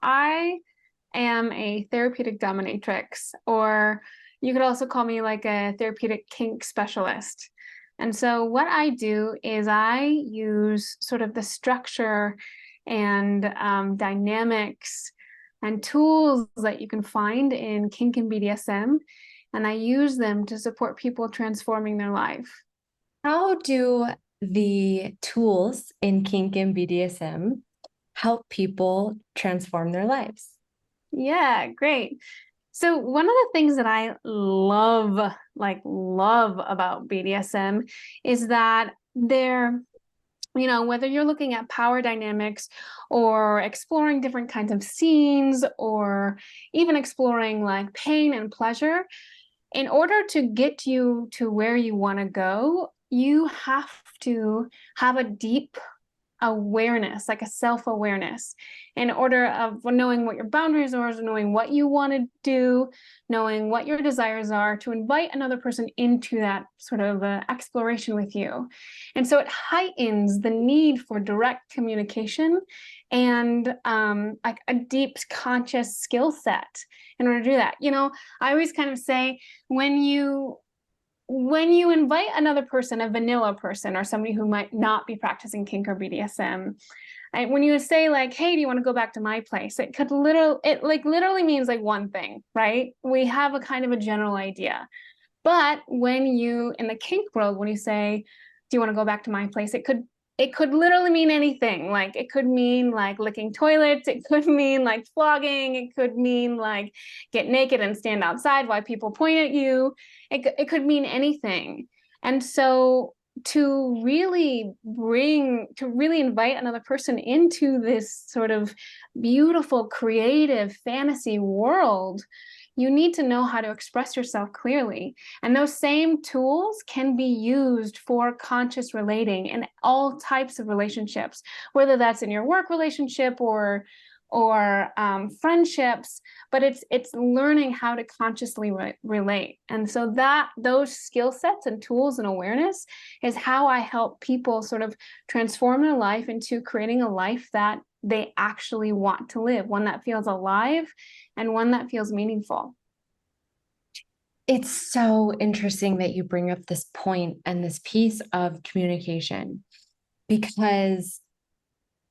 I am a therapeutic dominatrix, or you could also call me like a therapeutic kink specialist. And so what I do is I use sort of the structure and dynamics and tools that you can find in kink and BDSM, and I use them to support people transforming their life. How do the tools in kink and BDSM help people transform their lives? Yeah, great. So one of the things that I love, like love about BDSM is that they're, whether you're looking at power dynamics or exploring different kinds of scenes or even exploring like pain and pleasure, in order to get you to where you want to go, you have to have a deep awareness, like a self-awareness, in order of knowing what your boundaries are, knowing what you want to do, knowing what your desires are, to invite another person into that sort of exploration with you. And so it heightens the need for direct communication and like a deep conscious skill set in order to do that. I always kind of say when you invite another person, a vanilla person or somebody who might not be practicing kink or BDSM, when you say like, "Hey, do you want to go back to my place?" It literally means like one thing, right? We have a kind of a general idea. But when you, in the kink world, when you say, "Do you want to go back to my place?" it could literally mean anything. Like it could mean like licking toilets, it could mean like flogging, it could mean like get naked and stand outside while people point at you. It could mean anything. And so to really invite another person into this sort of beautiful, creative fantasy world, you need to know how to express yourself clearly. And those same tools can be used for conscious relating in all types of relationships, whether that's in your work relationship or friendships. But it's learning how to consciously relate. And so that those skill sets and tools and awareness is how I help people sort of transform their life into creating a life that they actually want to live, one that feels alive and one that feels meaningful. It's so interesting that you bring up this point and this piece of communication because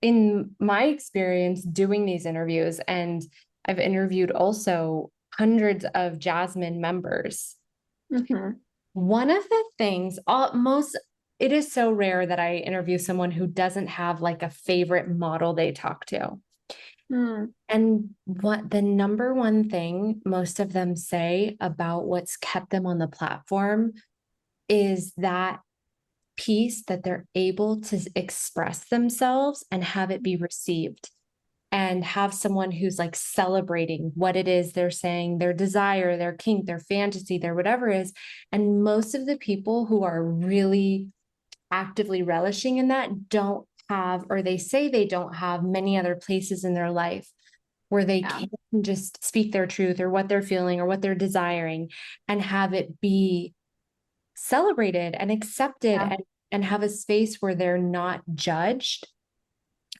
in my experience doing these interviews, and I've interviewed also hundreds of Jasmine members, Mm-hmm. one of the things, it is so rare that I interview someone who doesn't have like a favorite model they talk to. Mm. And what the number one thing most of them say about what's kept them on the platform is that piece that they're able to express themselves and have it be received and have someone who's like celebrating what it is they're saying, their desire, their kink, their fantasy, their whatever is. And most of the people who are really actively relishing in that don't have, or they say they don't have many other places in their life where they Yeah. can just speak their truth or what they're feeling or what they're desiring and have it be celebrated and accepted, Yeah. and have a space where they're not judged.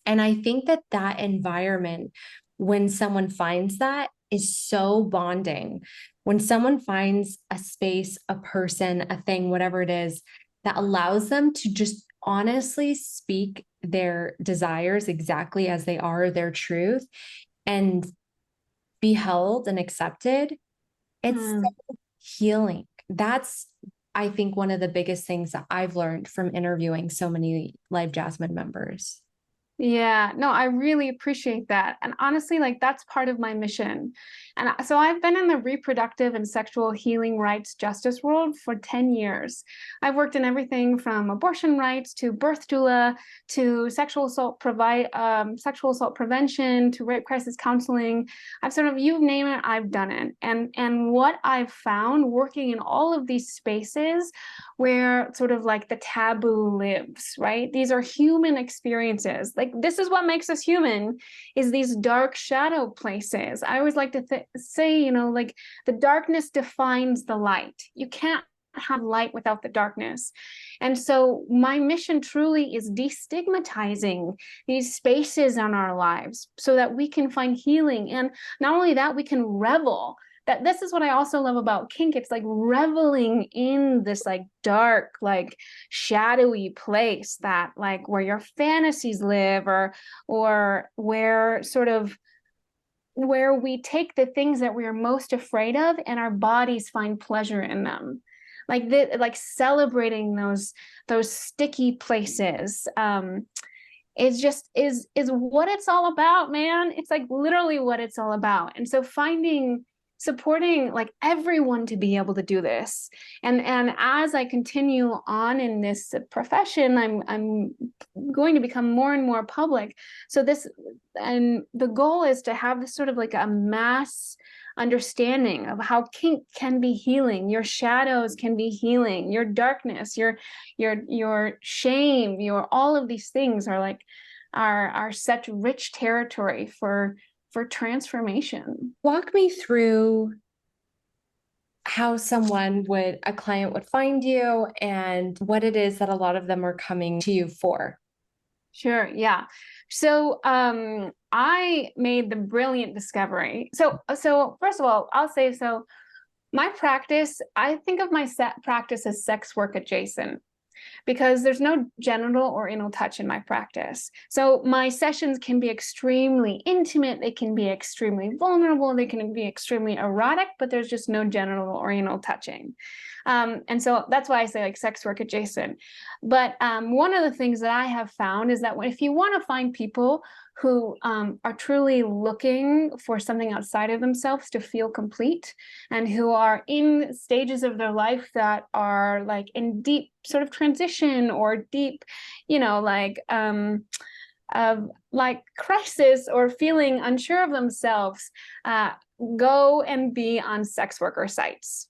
And I think that that environment, when someone finds that, is so bonding. When someone finds a space, a person, a thing, whatever it is, that allows them to just honestly speak their desires exactly as they are, their truth, and be held and accepted, it's Mm. so healing. That's, I think, one of the biggest things that I've learned from interviewing so many Live Jasmine members. Yeah, no, I really appreciate that. And honestly, like that's part of my mission. So I've been in the reproductive and sexual healing rights justice world for 10 years. I've worked in everything from abortion rights to birth doula to sexual assault prevention to rape crisis counseling. I've sort of, you name it, I've done it. And what I've found working in all of these spaces where sort of like the taboo lives, right? These are human experiences. Like this is what makes us human, is these dark shadow places. I always like to say, like the darkness defines the light. You can't have light without the darkness. And so my mission truly is destigmatizing these spaces in our lives so that we can find healing. And not only that, we can revel. That this is what I also love about kink. It's like reveling in this like dark, like shadowy place that like where your fantasies live, or where sort of where we take the things that we are most afraid of and our bodies find pleasure in them, like celebrating those sticky places. It's just is what it's all about, man. It's like literally what it's all about. And so supporting like everyone to be able to do this. And as I continue on in this profession, I'm going to become more and more public. So this, and the goal is to have this sort of like a mass understanding of how kink can be healing, your shadows can be healing, your darkness, your shame, your all of these things are like are such rich territory for transformation. Walk me through how a client would find you and what it is that a lot of them are coming to you for. Sure, yeah. So I made the brilliant discovery. So first of all, I'll say, so my practice, I think of my practice as sex work adjacent, because there's no genital or anal touch in my practice. So my sessions can be extremely intimate, they can be extremely vulnerable, they can be extremely erotic, but there's just no genital or anal touching. And so that's why I say like sex work adjacent. But one of the things that I have found is that if you want to find people who are truly looking for something outside of themselves to feel complete, and who are in stages of their life that are like in deep sort of transition or deep, of like crisis or feeling unsure of themselves, go and be on sex worker sites.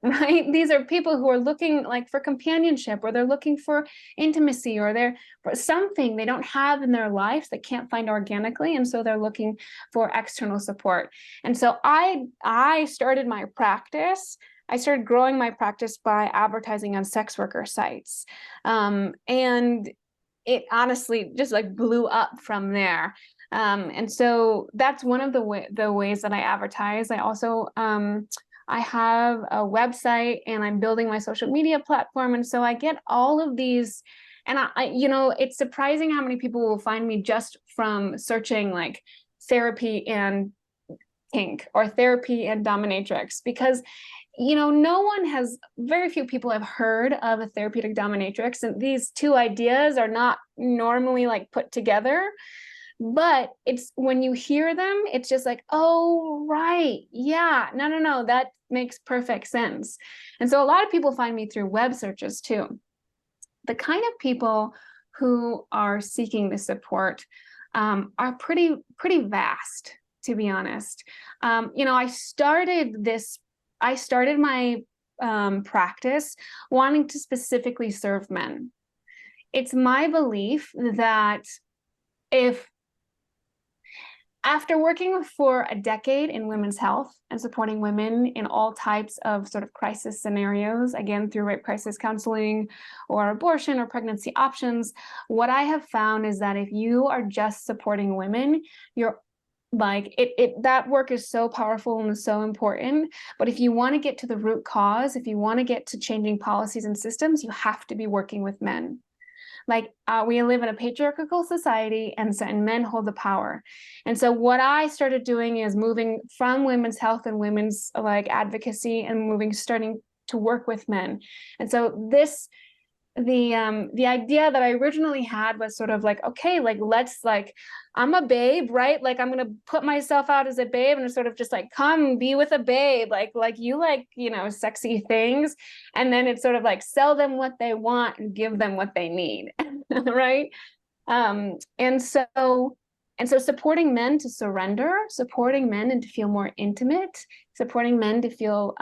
Right? These are people who are looking like for companionship, or they're looking for intimacy, or they're for something they don't have in their life they can't find organically, and so they're looking for external support. And so I started my practice. I started growing my practice by advertising on sex worker sites, and it honestly just like blew up from there. And so that's one of the ways that I advertise. I also I have a website, and I'm building my social media platform. And so I get all of these, and it's surprising how many people will find me just from searching like therapy and kink or therapy and dominatrix, because very few people have heard of a therapeutic dominatrix, and these two ideas are not normally like put together. But it's when you hear them, it's just like, oh, right. Yeah, no, that makes perfect sense. And so a lot of people find me through web searches too. The kind of people who are seeking the support are pretty vast, to be honest. I started my practice wanting to specifically serve men. It's my belief that if after working for a decade in women's health and supporting women in all types of sort of crisis scenarios, again, through rape crisis counseling or abortion or pregnancy options, what I have found is that if you are just supporting women, you're like that work is so powerful and so important. But if you want to get to the root cause, if you want to get to changing policies and systems, you have to be working with men. Like we live in a patriarchal society, and men hold the power. And so what I started doing is moving from women's health and women's like advocacy, and starting to work with men. And so the idea that I originally had was sort of like, okay, like let's like, I'm a babe, right? Like I'm gonna put myself out as a babe and sort of just like come be with a babe, like you like, sexy things. And then it's sort of like sell them what they want and give them what they need. Right. And so supporting men to surrender, supporting men and to feel more intimate, supporting men to feel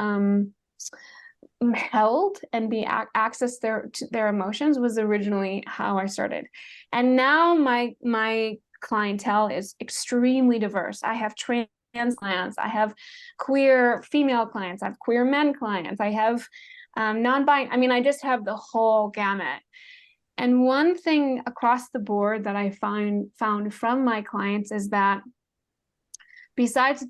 held and be access their emotions was originally how I started. And now my clientele is extremely diverse. I have trans clients, I have queer female clients, I have queer men clients, I have non-binary. I mean, I just have the whole gamut. And one thing across the board that I found from my clients is that besides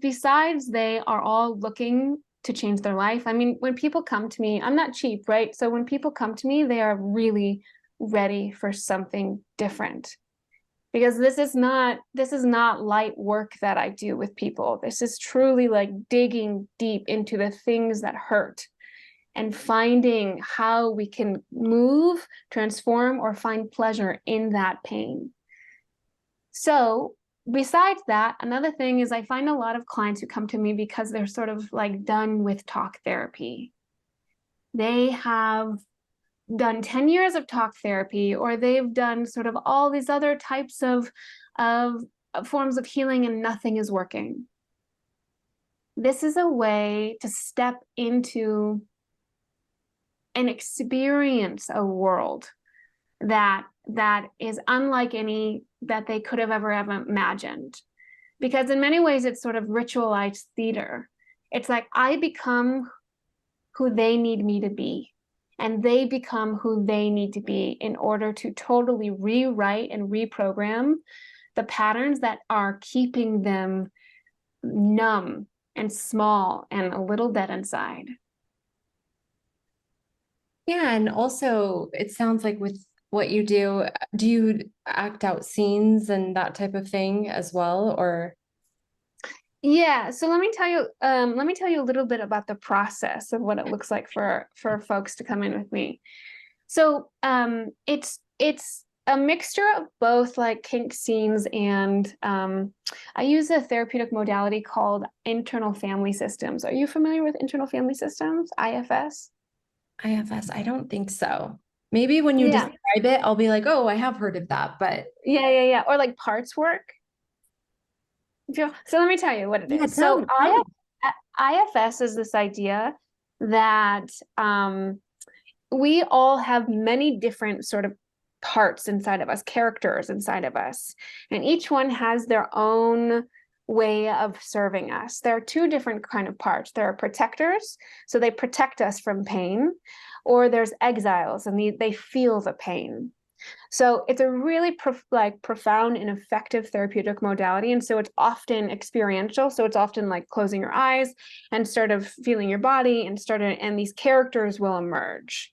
they are all looking to change their life. I mean, when people come to me, I'm not cheap, right? So when people come to me, they are really ready for something different. Because this is not light work that I do with people. This is truly like digging deep into the things that hurt and finding how we can move, transform, or find pleasure in that pain. So besides that, another thing is I find a lot of clients who come to me because they're sort of like done with talk therapy. They have done 10 years of talk therapy, or they've done sort of all these other types of forms of healing, and nothing is working. This is a way to step into and experience a world that is unlike any that they could have ever imagined. Because in many ways, it's sort of ritualized theater. It's like I become who they need me to be, and they become who they need to be in order to totally rewrite and reprogram the patterns that are keeping them numb and small and a little dead inside. Yeah, and also it sounds like with what you do you act out scenes and that type of thing as well, or? Yeah, so let me tell you a little bit about the process of what it looks like for folks to come in with me. So it's a mixture of both like kink scenes and I use a therapeutic modality called internal family systems. Are you familiar with internal family systems, IFS? IFS, I don't think so. Maybe when you Yeah. describe it, I'll be like, oh, I have heard of that, but Yeah. Or like parts work. So let me tell you what it yeah, is. So tell me. IFS is this idea that we all have many different sort of parts inside of us, characters inside of us, and each one has their own way of serving us. There are two different kind of parts. There are protectors, so they protect us from pain, or there's exiles, and they feel the pain. So it's a really profound and effective therapeutic modality. And so it's often experiential. So it's often like closing your eyes and sort of feeling your body and these characters will emerge.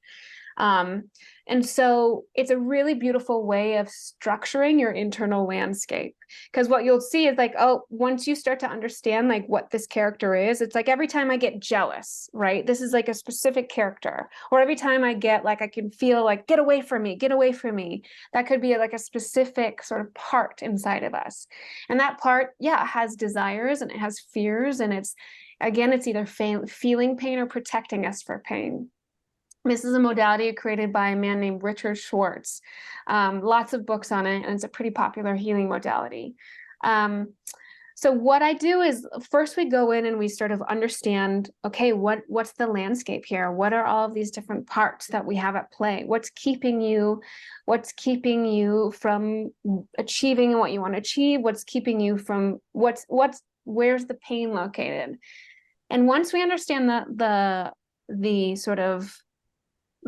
Um, and so it's a really beautiful way of structuring your internal landscape. Because what you'll see is like, oh, once you start to understand like what this character is, it's like every time I get jealous, right? This is like a specific character. Or every time I get like, I can feel like, get away from me, get away from me. That could be like a specific sort of part inside of us. And that part, yeah, has desires and it has fears. And it's either feeling pain or protecting us for pain. This is a modality created by a man named Richard Schwartz. Lots of books on it, and it's a pretty popular healing modality. So what I do is first we go in and we sort of understand, okay, what's the landscape here? What are all of these different parts that we have at play? What's keeping you from achieving what you want to achieve? What's keeping you from where's the pain located? And once we understand the sort of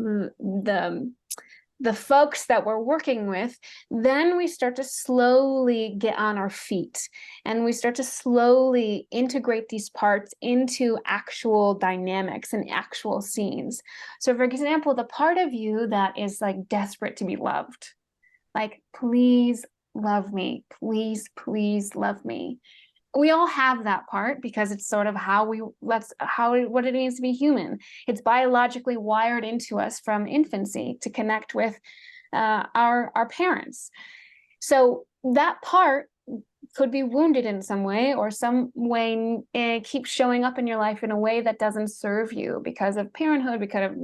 the the folks that we're working with, then we start to slowly get on our feet and we start to slowly integrate these parts into actual dynamics and actual scenes. So for example, the part of you that is like desperate to be loved, like, please love me, please love me. We all have that part because it's sort of what it means to be human. It's biologically wired into us from infancy to connect with our parents. So that part could be wounded in some way, or some way it keeps showing up in your life in a way that doesn't serve you because of parenthood, because of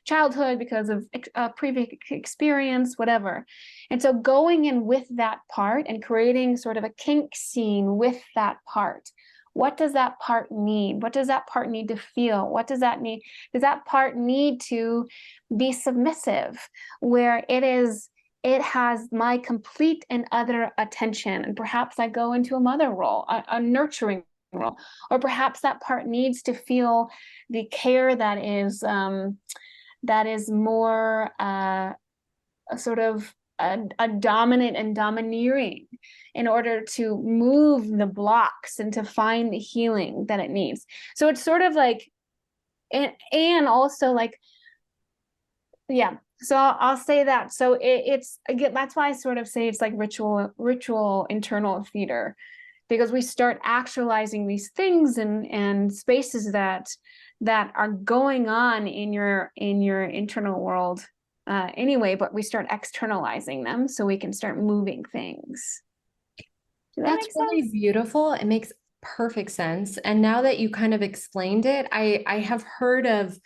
childhood, because of previous experience, whatever. And so going in with that part and creating sort of a kink scene with that part. What does that part need? What does that part need to feel? What does that need? Does that part need to be submissive, where it has my complete and utter attention, and perhaps I go into a mother role, a nurturing role, or perhaps that part needs to feel the care that is that is more a sort of a dominant and domineering in order to move the blocks and to find the healing that it needs. So it's sort of like, and also like, yeah. So I'll say that. So it's again, that's why I sort of say it's like ritual internal theater, because we start actualizing these things and spaces that are going on in your internal world anyway, but we start externalizing them so we can start moving things. Does that That's make really sense? beautiful. It makes perfect sense. And now that you kind of explained it, I have heard of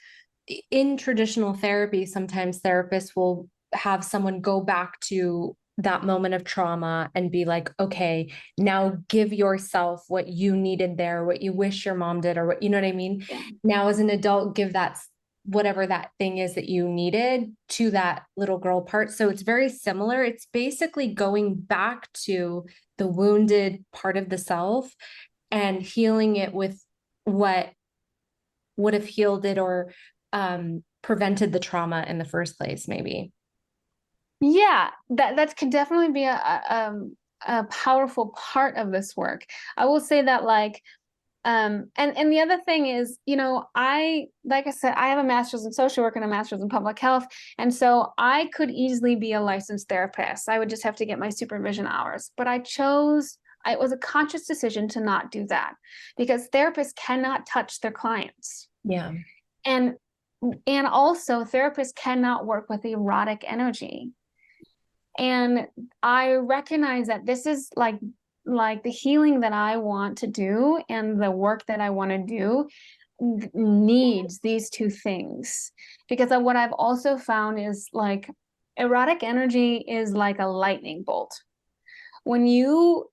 in traditional therapy, sometimes therapists will have someone go back to that moment of trauma and be like, okay, now give yourself what you needed there, what you wish your mom did, or what, you know what I mean? Yeah. Now, as an adult, give that whatever that thing is that you needed to that little girl part. So it's very similar. It's basically going back to the wounded part of the self and healing it with what would have healed it or prevented the trauma in the first place, maybe. Yeah, that can definitely be a powerful part of this work. I will say that like and the other thing is, you know, I like I said, I have a master's in social work and a master's in public health, and so I could easily be a licensed therapist. I would just have to get my supervision hours, but I chose. It was a conscious decision to not do that because therapists cannot touch their clients. Yeah. And and also therapists cannot work with erotic energy. And I recognize that this is like the healing that I want to do and the work that I want to do needs these two things. Because what I've also found is like erotic energy is like a lightning bolt. When you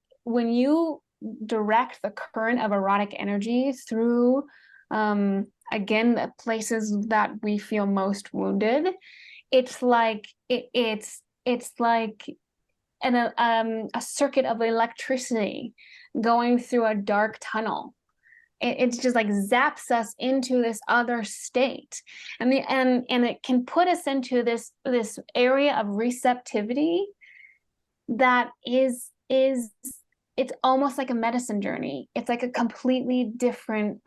direct the current of erotic energy through again the places that we feel most wounded, it's like it's like a circuit of electricity going through a dark tunnel. It's just like zaps us into this other state, and it can put us into this area of receptivity that is it's almost like a medicine journey. It's like a completely different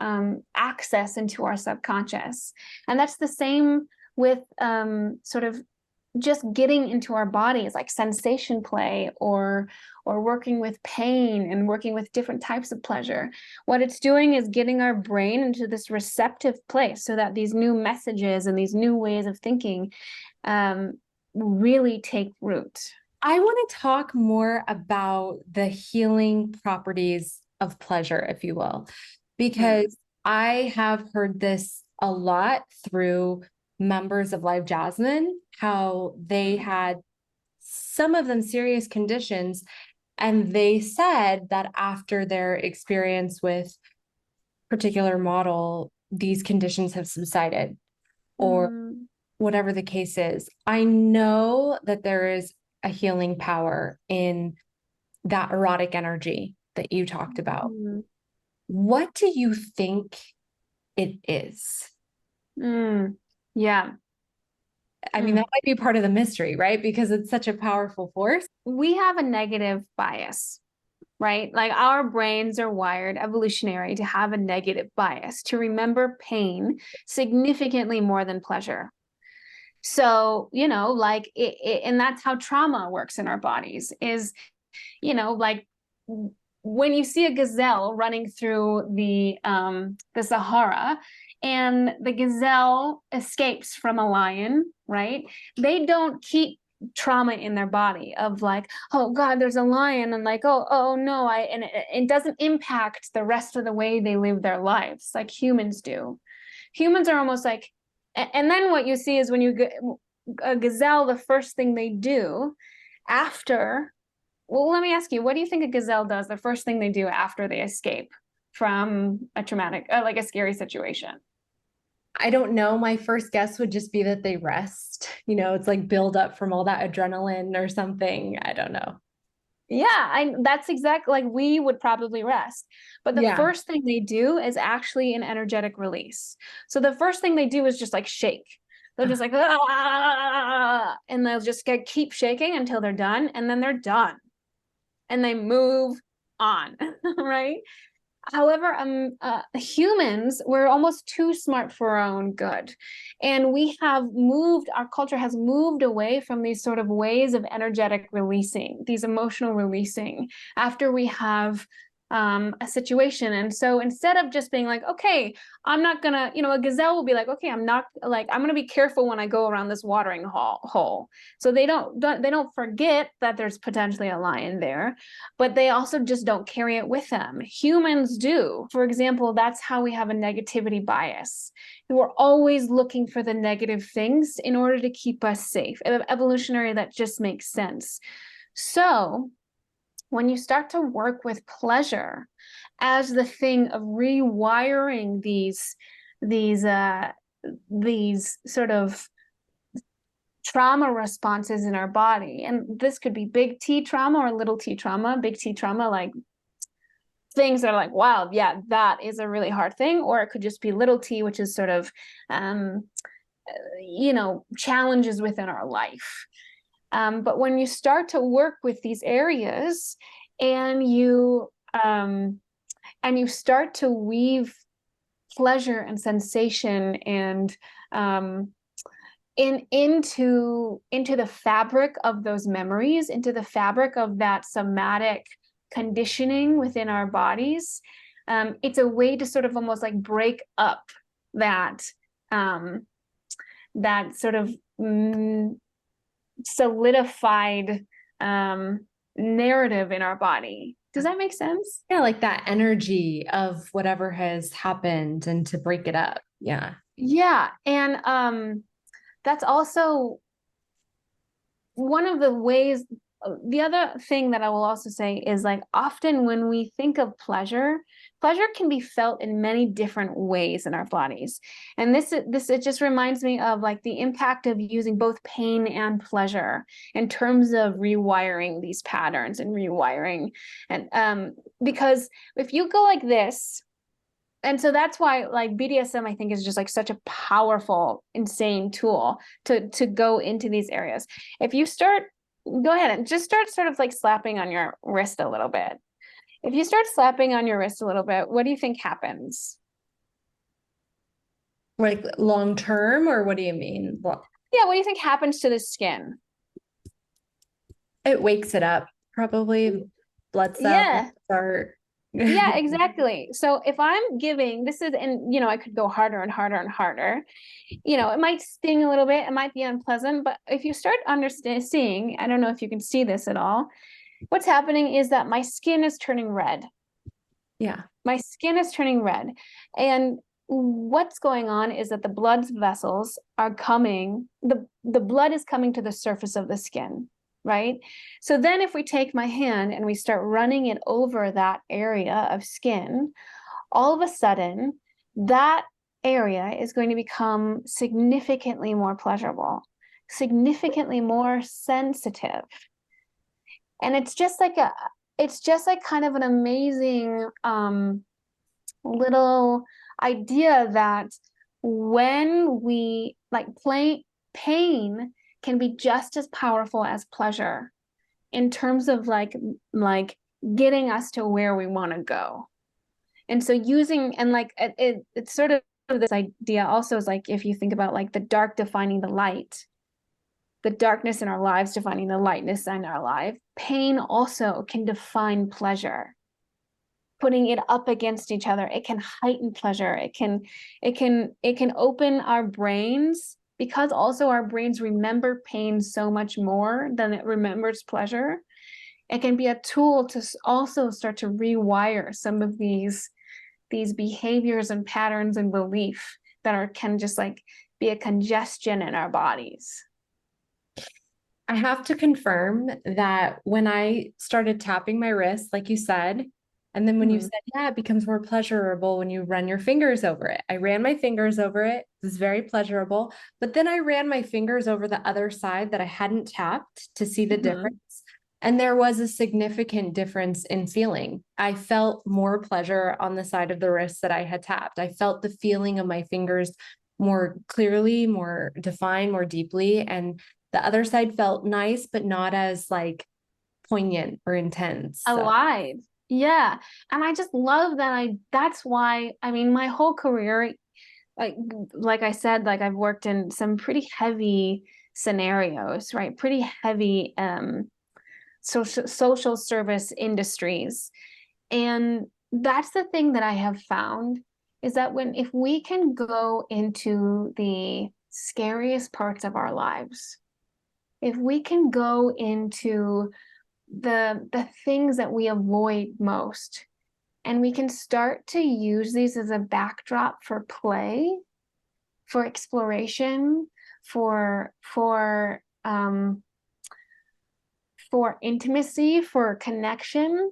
access into our subconscious, and that's the same with sort of just getting into our bodies, like sensation play or working with pain and working with different types of pleasure. What it's doing is getting our brain into this receptive place so that these new messages and these new ways of thinking um, really take root. I want to talk more about the healing properties of pleasure, if you will, Mm. because I have heard this a lot through members of Live Jasmine, how they had some of them serious conditions. And they said that after their experience with particular model, these conditions have subsided or Mm. whatever the case is. I know that there is a healing power in that erotic energy that you talked about. Mm. What do you think it is? Mm. Yeah. I mean, Mm. that might be part of the mystery, right? Because it's such a powerful force. We have a negative bias, right? Like our brains are wired evolutionary to have a negative bias, to remember pain significantly more than pleasure. So, you know, like and that's how trauma works in our bodies is, you know, like when you see a gazelle running through the Sahara and the gazelle escapes from a lion, right? They don't keep trauma in their body of like, oh God, there's a lion, and like, oh no, and it doesn't impact the rest of the way they live their lives like humans do. Humans are almost like, and then what you see is when you get a gazelle, the first thing they do after, well, let me ask you, what do you think a gazelle does the first thing they do after they escape from a traumatic, like a scary situation? I don't know. My first guess would just be that they rest. You know, it's like build up from all that adrenaline or something. I don't know. Yeah, that's exactly like we would probably rest. But the Yeah. first thing they do is actually an energetic release. So the first thing they do is just like shake. They'll just like, "Ah," and they'll just keep shaking until they're done, and then they're done, and they move on, right? However, humans, we're almost too smart for our own good. And our culture has moved away from these sort of ways of energetic releasing, these emotional releasing after we have a situation. And so instead of just being like, okay, I'm not gonna, a gazelle will be like, okay, I'm gonna be careful when I go around this watering hole. So they don't forget that there's potentially a lion there, but they also just don't carry it with them. Humans do. For example, that's how we have a negativity bias. We're always looking for the negative things in order to keep us safe. Evolutionary, that just makes sense. So when you start to work with pleasure as the thing of rewiring these sort of trauma responses in our body, and this could be big T trauma or little T trauma. Big T trauma, like things that are like, wow, yeah, that is a really hard thing, or it could just be little T, which is sort of challenges within our life. But when you start to work with these areas and you start to weave pleasure and sensation and into the fabric of those memories, into the fabric of that somatic conditioning within our bodies, it's a way to sort of almost like break up that sort of solidified narrative in our body. Does that make sense? Yeah, like that energy of whatever has happened and to break it up. Yeah. Yeah. And that's also one of the ways. The other thing that I will also say is, like, often when we think of pleasure can be felt in many different ways in our bodies. And this it just reminds me of like the impact of using both pain and pleasure in terms of rewiring these patterns and rewiring. And because if you go like this, and so that's why like BDSM, I think, is just like such a powerful, insane tool to go into these areas. If you go ahead and just start sort of like slapping on your wrist a little bit. If you start slapping on your wrist a little bit, what do you think happens? Like long term, or what do you mean? Well, Yeah, what do you think happens to the skin? it wakes it up, probably blood cells Yeah. start. Yeah, exactly. So if I'm giving this is, and I could go harder and harder and harder. It might sting a little bit, it might be unpleasant, but if you start seeing, I don't know if you can see this at all, what's happening is that my skin is turning red. Yeah. My skin is turning red. And what's going on is that the blood vessels are coming, the blood is coming to the surface of the skin, right? So then if we take my hand and we start running it over that area of skin, all of a sudden that area is going to become significantly more pleasurable, significantly more sensitive. And it's just like kind of an amazing little idea that when we like play, pain can be just as powerful as pleasure in terms of like getting us to where we want to go. And so using, and like it's sort of this idea also is like, if you think about like the dark defining the light, the darkness in our lives defining the lightness in our life, pain also can define pleasure. Putting it up against each other, it can heighten pleasure. It can open our brains, because also our brains remember pain so much more than it remembers pleasure. It can be a tool to also start to rewire some of these behaviors and patterns and belief that can just like be a congestion in our bodies. I have to confirm that when I started tapping my wrist, like you said, and then when you Mm-hmm. said, yeah, it becomes more pleasurable when you run your fingers over it. I ran my fingers over it. It was very pleasurable. But then I ran my fingers over the other side that I hadn't tapped to see the Mm-hmm. difference. And there was a significant difference in feeling. I felt more pleasure on the side of the wrist that I had tapped. I felt the feeling of my fingers more clearly, more defined, more deeply. And the other side felt nice, but not as like poignant or intense. So Alive. Yeah. And I just love that that's why, I mean, my whole career, like like I said, like I've worked in some pretty heavy scenarios, right? Pretty heavy social service industries. And that's the thing that I have found is that if we can go into the scariest parts of our lives, if we can go into the things that we avoid most, and we can start to use these as a backdrop for play, for exploration, for intimacy, for connection,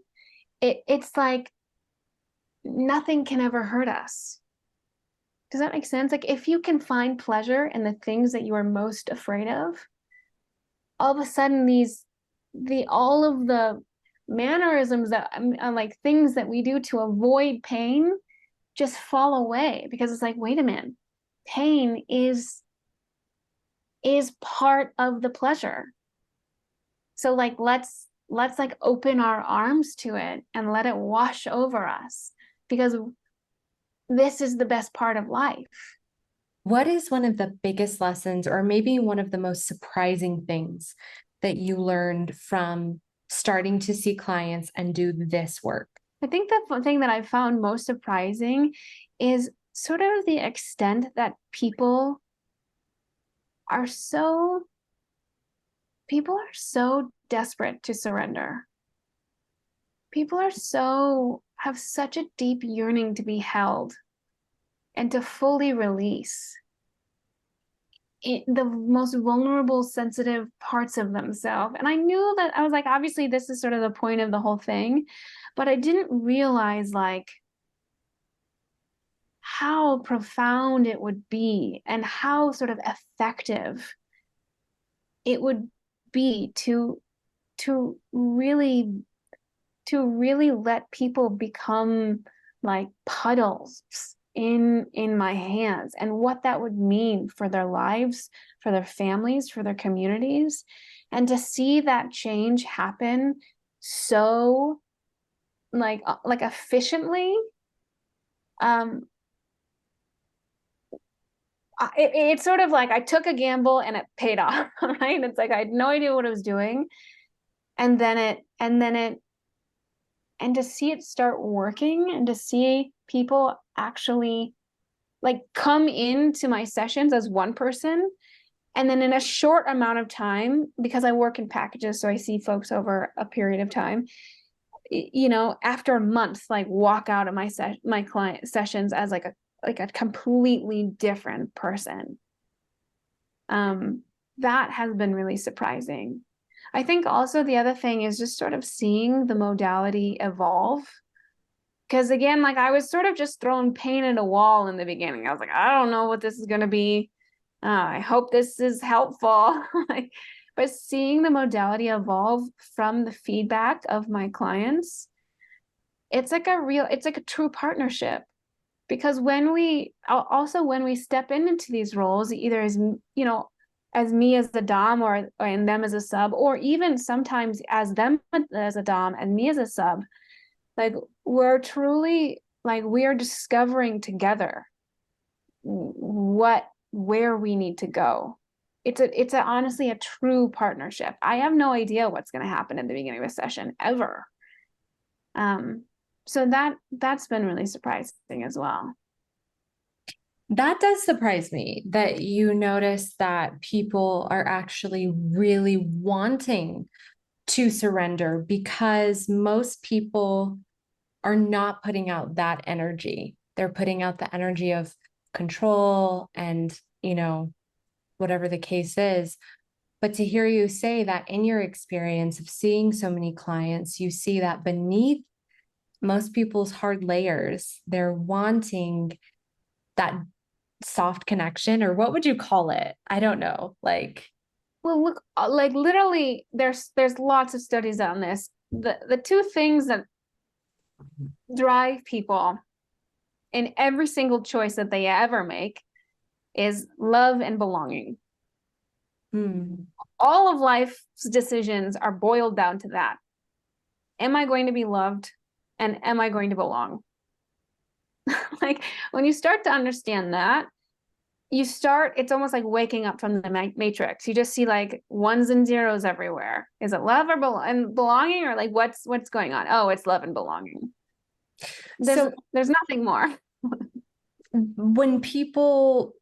it's like nothing can ever hurt us. Does that make sense? Like if you can find pleasure in the things that you are most afraid of, all of a sudden the all of the mannerisms that are like things that we do to avoid pain just fall away, because it's like, wait a minute, pain is part of the pleasure. So like let's like open our arms to it and let it wash over us, because this is the best part of life. what is one of the biggest lessons, or maybe one of the most surprising things that you learned from starting to see clients and do this work? I think the thing that I found most surprising is sort of the extent that are so people are so desperate to surrender. People have such a deep yearning to be held and to fully release the most vulnerable, sensitive parts of themselves. And I knew that, I was like, obviously this is sort of the point of the whole thing, but I didn't realize like how profound it would be and how sort of effective it would be to really let people become like puddles in my hands, and what that would mean for their lives, for their families, for their communities, and to see that change happen so like efficiently. um it's sort of like I took a gamble and it paid off. Right, it's like I had no idea what I was doing, and to see it start working, and to see people actually like come into my sessions as one person, and then in a short amount of time, because I work in packages, so I see folks over a period of time, after a month, like walk out of my client sessions as like a completely different person. That has been really surprising. I think also the other thing is just sort of seeing the modality evolve. Because again, like I was sort of just throwing paint at a wall in the beginning. I was like, I don't know what this is going to be. I hope this is helpful. Like, but seeing the modality evolve from the feedback of my clients, it's like a true partnership. Because when we step into these roles, either as me as the dom, or in them as a sub, or even sometimes as them as a dom and me as a sub, like we're truly like we are discovering together where we need to go. It's honestly a true partnership. I have no idea what's going to happen at the beginning of a session ever. So that's been really surprising as well. That does surprise me that you notice that people are actually really wanting to surrender, because most people are not putting out that energy. They're putting out the energy of control and, whatever the case is. But to hear you say that in your experience of seeing so many clients, you see that beneath most people's hard layers, they're wanting that soft connection, or what would you call it? I don't know. Like, well, look, like literally there's lots of studies on this. The two things that drive people in every single choice that they ever make is love and belonging. Mm. All of life's decisions are boiled down to that. Am I going to be loved? And am I going to belong? Like when you start to understand that, it's almost like waking up from the matrix. You just see like ones and zeros everywhere. Is it love or belonging, or like what's going on? Oh, it's love and belonging. There's nothing more. When people,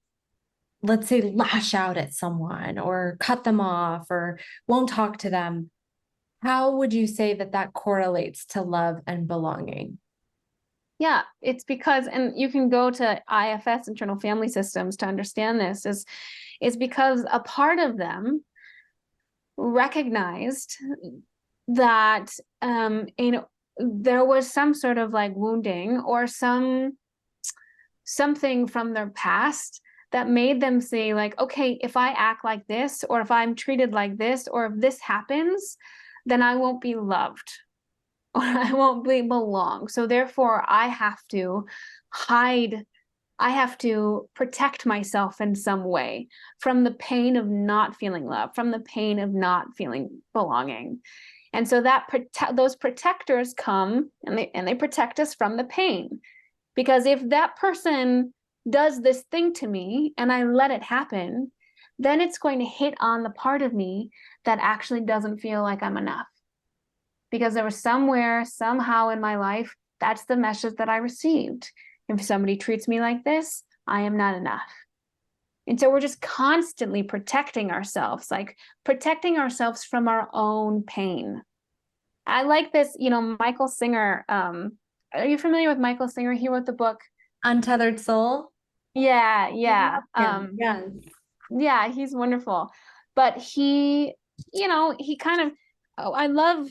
let's say, lash out at someone or cut them off or won't talk to them, how would you say that that correlates to love and belonging? Yeah, it's because, and you can go to IFS, internal family systems, to understand this, is because a part of them recognized that there was some sort of like wounding or something from their past that made them say like, okay, if I act like this, or if I'm treated like this, or if this happens, then I won't be loved, or I won't belong. So therefore I have to hide, I have to protect myself in some way from the pain of not feeling love, from the pain of not feeling belonging. And so those protectors come and they protect us from the pain. Because if that person does this thing to me and I let it happen, then it's going to hit on the part of me that actually doesn't feel like I'm enough. Because there was somewhere, somehow in my life, that's the message that I received. If somebody treats me like this, I am not enough. And so we're just constantly protecting ourselves, like protecting ourselves from our own pain. I like this, Michael Singer. Are you familiar with Michael Singer? He wrote the book. Untethered Soul? Yeah, I yeah. love him. Yes. Yeah, he's wonderful. But he kind of, oh, I love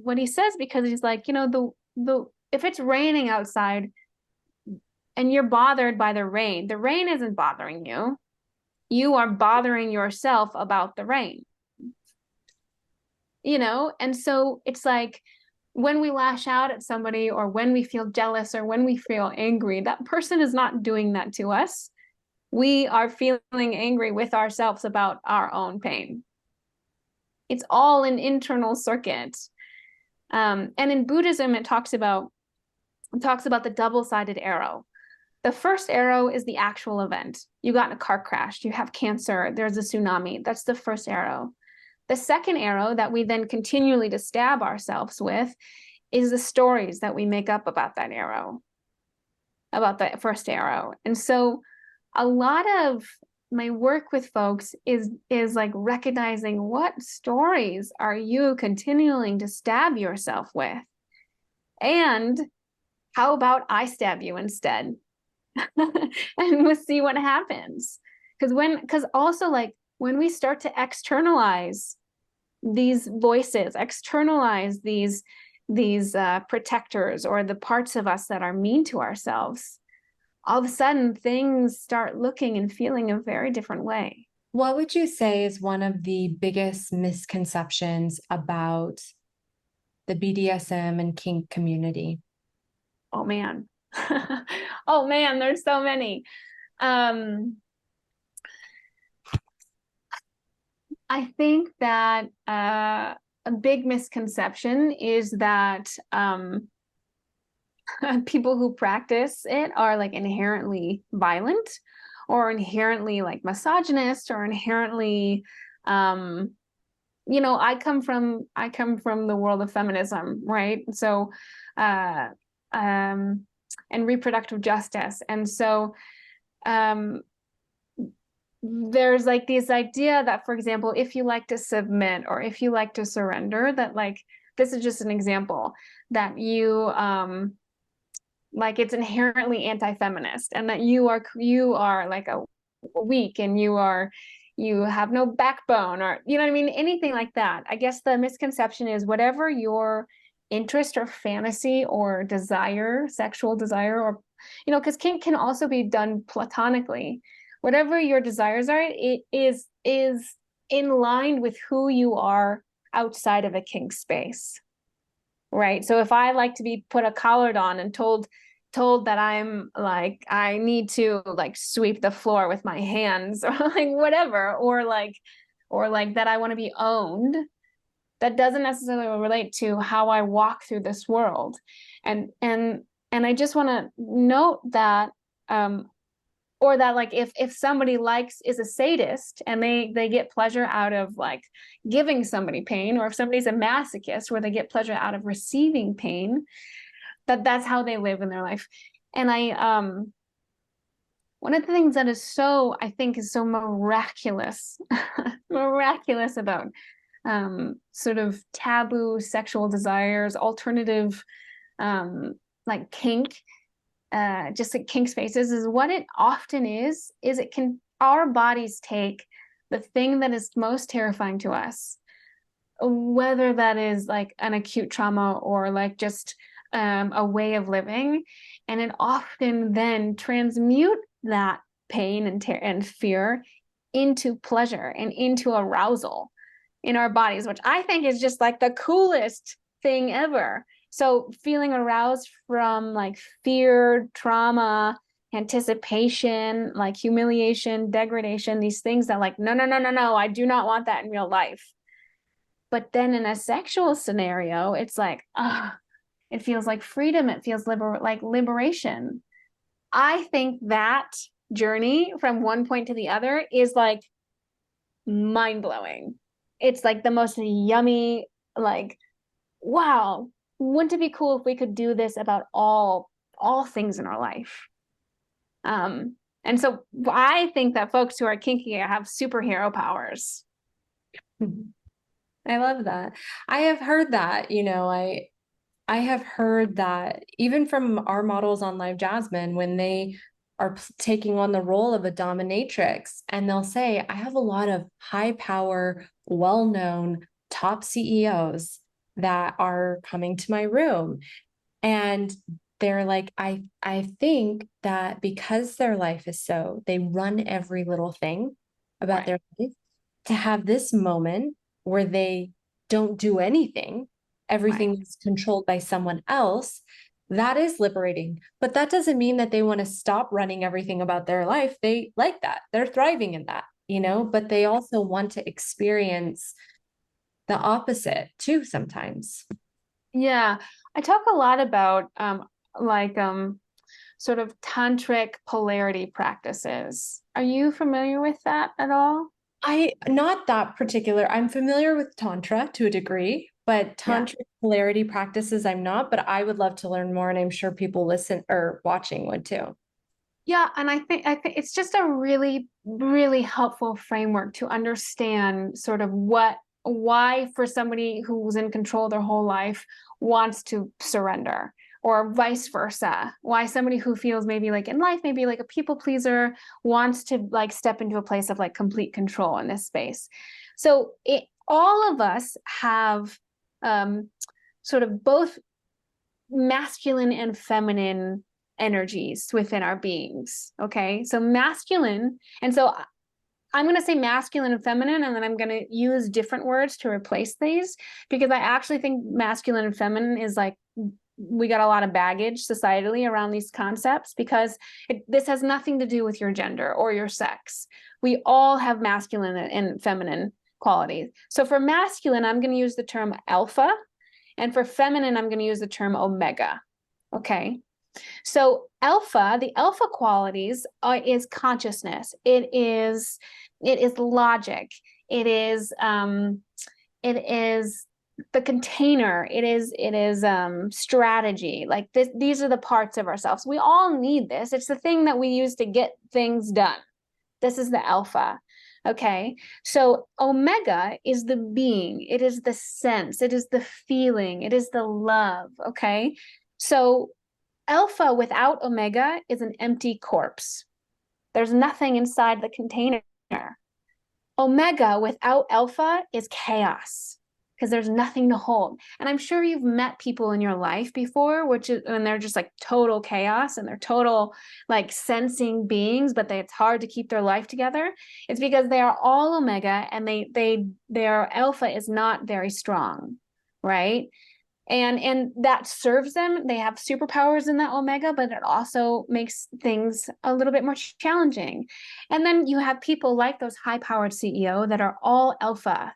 what he says, because he's like, the if it's raining outside and you're bothered by the rain isn't bothering you. You are bothering yourself about the rain. And so it's like when we lash out at somebody, or when we feel jealous, or when we feel angry, that person is not doing that to us. We are feeling angry with ourselves about our own pain. It's all an internal circuit. And in Buddhism, it talks about the double-sided arrow. The first arrow is the actual event. You got in a car crash, you have cancer, there's a tsunami. That's the first arrow. The second arrow that we then continually to stab ourselves with is the stories that we make up about that arrow, about the first arrow. And so a lot of my work with folks is like recognizing, what stories are you continuing to stab yourself with? And how about I stab you instead? And we'll see what happens. Because also, like, when we start to externalize these voices, externalize these protectors, or the parts of us that are mean to ourselves, all of a sudden things start looking and feeling a very different way. What would you say is one of the biggest misconceptions about the BDSM and kink community? Oh man. Oh man, there's so many. I think that a big misconception is that people who practice it are like inherently violent, or inherently like misogynist, or inherently I come from the world of feminism, right? So and reproductive justice. And so there's like this idea that, for example, if you like to submit, or if you like to surrender, that, like, this is just an example, that you like, it's inherently anti-feminist, and that you are like a weak, and you have no backbone, or you know what I mean, anything like that. I guess the misconception is, whatever your interest or fantasy or desire, sexual desire, or because kink can also be done platonically. Whatever your desires are, it is in line with who you are outside of a kink space, right? So if I like to be put a collared on and told told that I'm like, I need to like sweep the floor with my hands or like whatever, or like that I want to be owned, that doesn't necessarily relate to how I walk through this world. And and I just want to note that or that like if somebody likes is a sadist and they get pleasure out of like giving somebody pain, or if somebody's a masochist where they get pleasure out of receiving pain, that's how they live in their life. And I one of the things that is so, I think, is so miraculous miraculous about sort of taboo sexual desires, alternative like kink, just like kink spaces, is what it often is it can, our bodies take the thing that is most terrifying to us, whether that is like an acute trauma or like just a way of living, and it often then transmute that pain and fear into pleasure and into arousal in our bodies, which I think is just like the coolest thing ever. So feeling aroused from like fear, trauma, anticipation, like humiliation, degradation, these things that like, no, no, no, no, no, I do not want that in real life. But then in a sexual scenario, it's like, ah, it feels like freedom. It feels like liberation. I think that journey from one point to the other is like mind blowing. It's like the most yummy, like, wow, wouldn't it be cool if we could do this about all things in our life? And so I think that folks who are kinky have superhero powers. I love that. I have heard that, I have heard that even from our models on Live Jasmine, when they are taking on the role of a dominatrix, and they'll say, I have a lot of high power, well-known top CEOs that are coming to my room. And they're like, I think that because their life is so, they run every little thing about Right. their life, to have this moment where they don't do anything, Right. everything is controlled by someone else, that is liberating. But that doesn't mean that they want to stop running everything about their life. They like that. They're thriving in that, but they also want to experience the opposite too sometimes. Yeah. I talk a lot about like sort of tantric polarity practices. Are you familiar with that at all? Not that particular. I'm familiar with Tantra to a degree, but Yeah. Tantric polarity practices, I'm not, but I would love to learn more. And I'm sure people listen or watching would too. Yeah, and I think it's just a really, really helpful framework to understand sort of why for somebody who's in control their whole life wants to surrender, or vice versa. Why somebody who feels maybe like in life, maybe like a people pleaser, wants to like step into a place of like complete control in this space. So all of us have um, sort of both masculine and feminine energies within our beings. Okay. So masculine. And so I'm going to say masculine and feminine, and then I'm going to use different words to replace these, because I actually think masculine and feminine is like, we got a lot of baggage societally around these concepts, because this has nothing to do with your gender or your sex. We all have masculine and feminine qualities. So for masculine, I'm going to use the term alpha. And for feminine, I'm going to use the term omega. Okay. So the alpha qualities is consciousness. It is logic. It is the container. It is strategy. Like this, these are the parts of ourselves. We all need this. It's the thing that we use to get things done. This is the alpha. Okay. So omega is the being, it is the sense, it is the feeling, it is the love. Okay. So alpha without omega is an empty corpse. There's nothing inside the container. Omega without alpha is chaos, because there's nothing to hold. And I'm sure you've met people in your life before, and they're just like total chaos and they're total like sensing beings, but it's hard to keep their life together. It's because they are all omega and their alpha is not very strong, right? and that serves them. They have superpowers in that omega, but it also makes things a little bit more challenging. And then you have people like those high-powered CEO that are all alpha,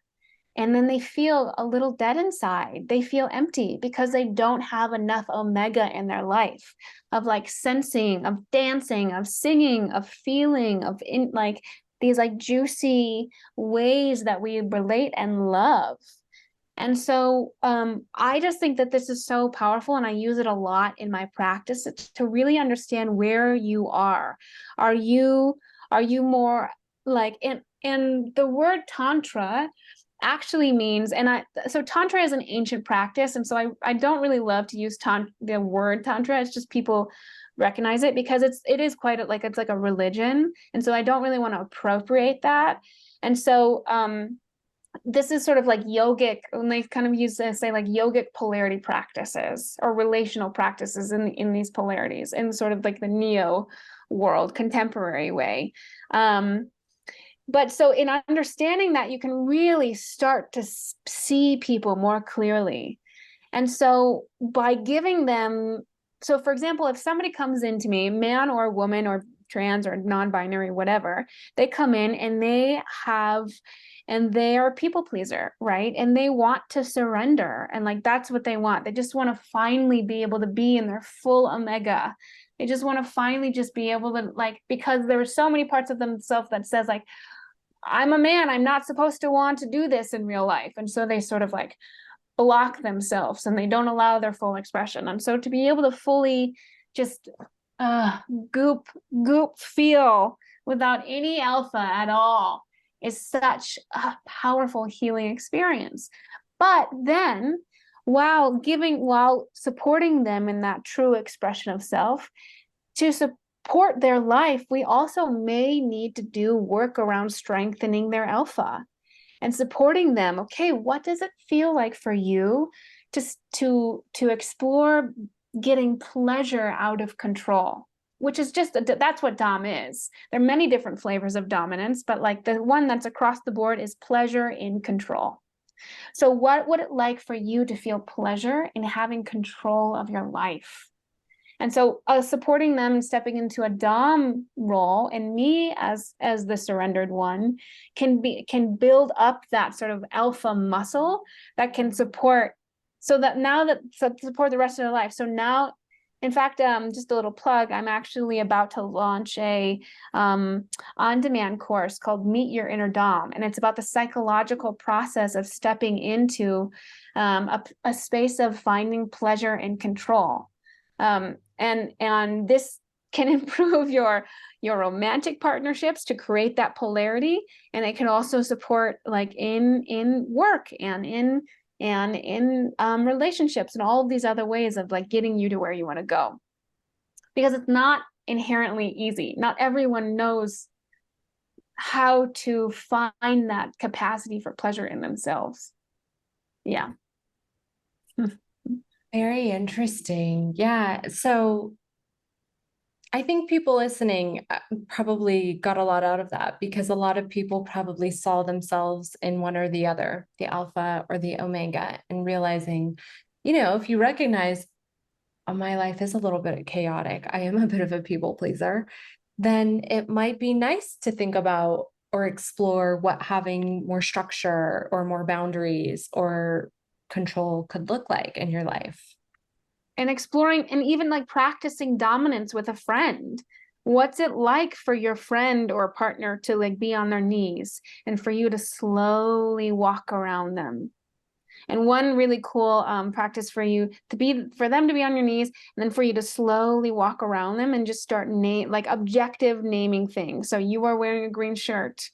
and then they feel a little dead inside. They feel empty because they don't have enough omega in their life, of like sensing, of dancing, of singing, of feeling, of in like these like juicy ways that we relate and love. And so I just think that this is so powerful, and I use it a lot in my practice to really understand where you are. Are you more like, and the word tantra actually means, so tantra is an ancient practice, and so I don't really love to use the word tantra. It's just people recognize it because it is quite like, it's like a religion, and so I don't really want to appropriate that. And so this is sort of like yogic, when they kind of use this, say like yogic polarity practices or relational practices in these polarities, in sort of like the neo world, contemporary way. But so in understanding that, you can really start to see people more clearly. And so by giving them, so for example, if somebody comes into me, man or woman or trans or non-binary, whatever, they come in and they are a people pleaser, right? And they want to surrender. And like, that's what they want. They just want to finally be able to be in their full omega. They just want to finally just be able to, like, because there are so many parts of themselves that says like, I'm a man, I'm not supposed to want to do this in real life. And so they sort of like block themselves and they don't allow their full expression. And so to be able to fully just uh, goop feel without any alpha at all is such a powerful healing experience. But then while supporting them in that true expression of self, to support their life, we also may need to do work around strengthening their alpha and supporting them. Okay, what does it feel like for you to explore getting pleasure out of control? Which is just, that's what Dom is. There are many different flavors of dominance, but like the one that's across the board is pleasure in control. So what would it like for you to feel pleasure in having control of your life? And so supporting them and stepping into a Dom role, and me as the surrendered one, can build up that sort of alpha muscle that can support, so that now that support the rest of their life. So now, in fact, just a little plug, I'm actually about to launch a on-demand course called Meet Your Inner Dom. And it's about the psychological process of stepping into a space of finding pleasure and control. And this can improve your romantic partnerships to create that polarity, and it can also support like in work and in relationships and all of these other ways of like getting you to where you want to go, because it's not inherently easy. Not everyone knows how to find that capacity for pleasure in themselves. Yeah. Very interesting. Yeah. So I think people listening probably got a lot out of that, because a lot of people probably saw themselves in one or the other, the alpha or the omega, and realizing, if you recognize, oh, my life is a little bit chaotic, I am a bit of a people pleaser, then it might be nice to think about or explore what having more structure or more boundaries or control could look like in your life. And exploring and even like practicing dominance with a friend. What's it like for your friend or partner to like be on their knees and for you to slowly walk around them? And one really cool practice for them to be on your knees, and then for you to slowly walk around them and just start like objective naming things. So you are wearing a green shirt.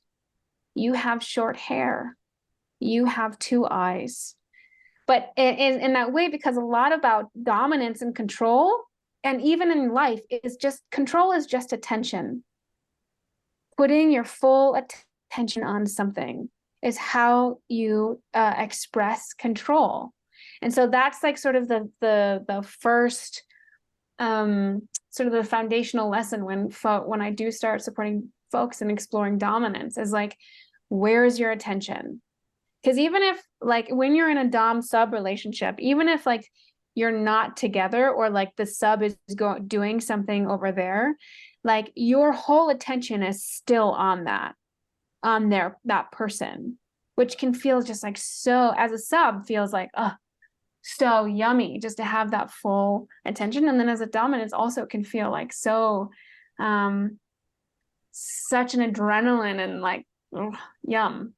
You have short hair. You have two eyes. But in that way, because a lot about dominance and control, and even in life, is just control is just attention. Putting your full attention on something is how you express control. And so that's like sort of the first sort of the foundational lesson when I do start supporting folks and exploring dominance, is like, where is your attention? Because even if like when you're in a dom sub relationship, even if like you're not together or like the sub is doing something over there, like your whole attention is still on that person, which can feel just like so, as a sub feels like, oh, so yummy just to have that full attention. And then as a dominant also can feel like so such an adrenaline and like, ugh, yum.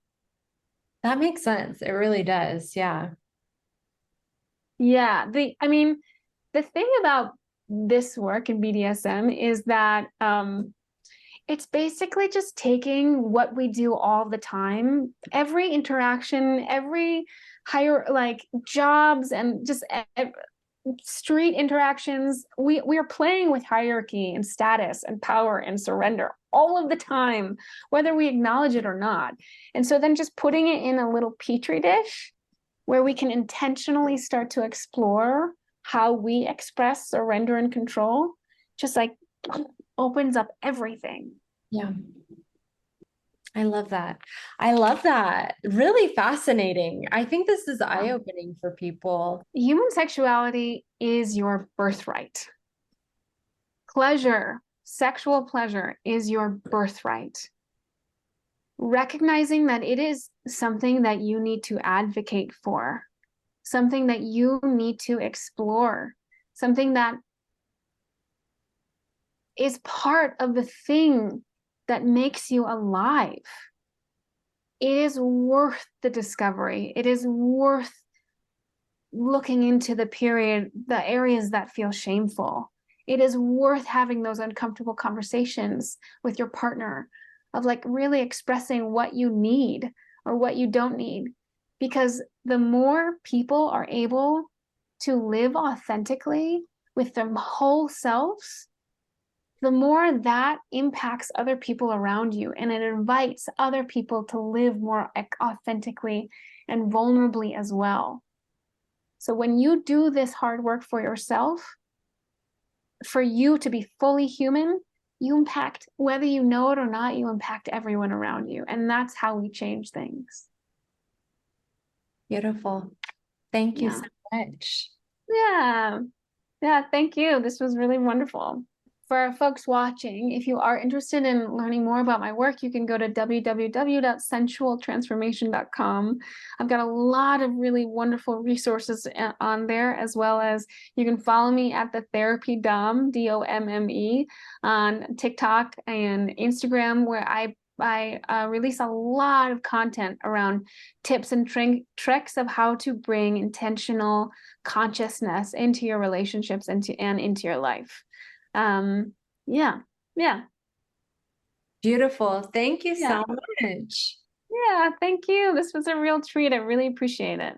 That makes sense. It really does. Yeah. Yeah, I mean, the thing about this work in BDSM is that it's basically just taking what we do all the time, every interaction, every higher like jobs and just street interactions. We are playing with hierarchy and status and power and surrender all of the time, whether we acknowledge it or not. And so then just putting it in a little petri dish where we can intentionally start to explore how we express surrender and control, just like opens up everything. Yeah. I love that. I love that. Really fascinating. I think this is eye-opening for people. Human sexuality is your birthright. Pleasure, sexual pleasure is your birthright. Recognizing that it is something that you need to advocate for, something that you need to explore, something that is part of the thing that makes you alive. It is worth the discovery. It is worth looking into the areas that feel shameful. It is worth having those uncomfortable conversations with your partner of like really expressing what you need or what you don't need. Because the more people are able to live authentically with their whole selves, the more that impacts other people around you, and it invites other people to live more authentically and vulnerably as well. So when you do this hard work for yourself, for you to be fully human, you impact, whether you know it or not, you impact everyone around you. And that's how we change things. Beautiful. Thank you Yeah. so much. Yeah. Yeah. Thank you. This was really wonderful. For folks watching, if you are interested in learning more about my work, you can go to www.sensualtransformation.com. I've got a lot of really wonderful resources on there, as well as you can follow me at the Therapy Dom, DOMME, on TikTok and Instagram, where I release a lot of content around tips and tricks of how to bring intentional consciousness into your relationships and into your life. Um, yeah, yeah, Beautiful. Thank you yeah, so much. yeah. Thank you. This was a real treat. I really appreciate it.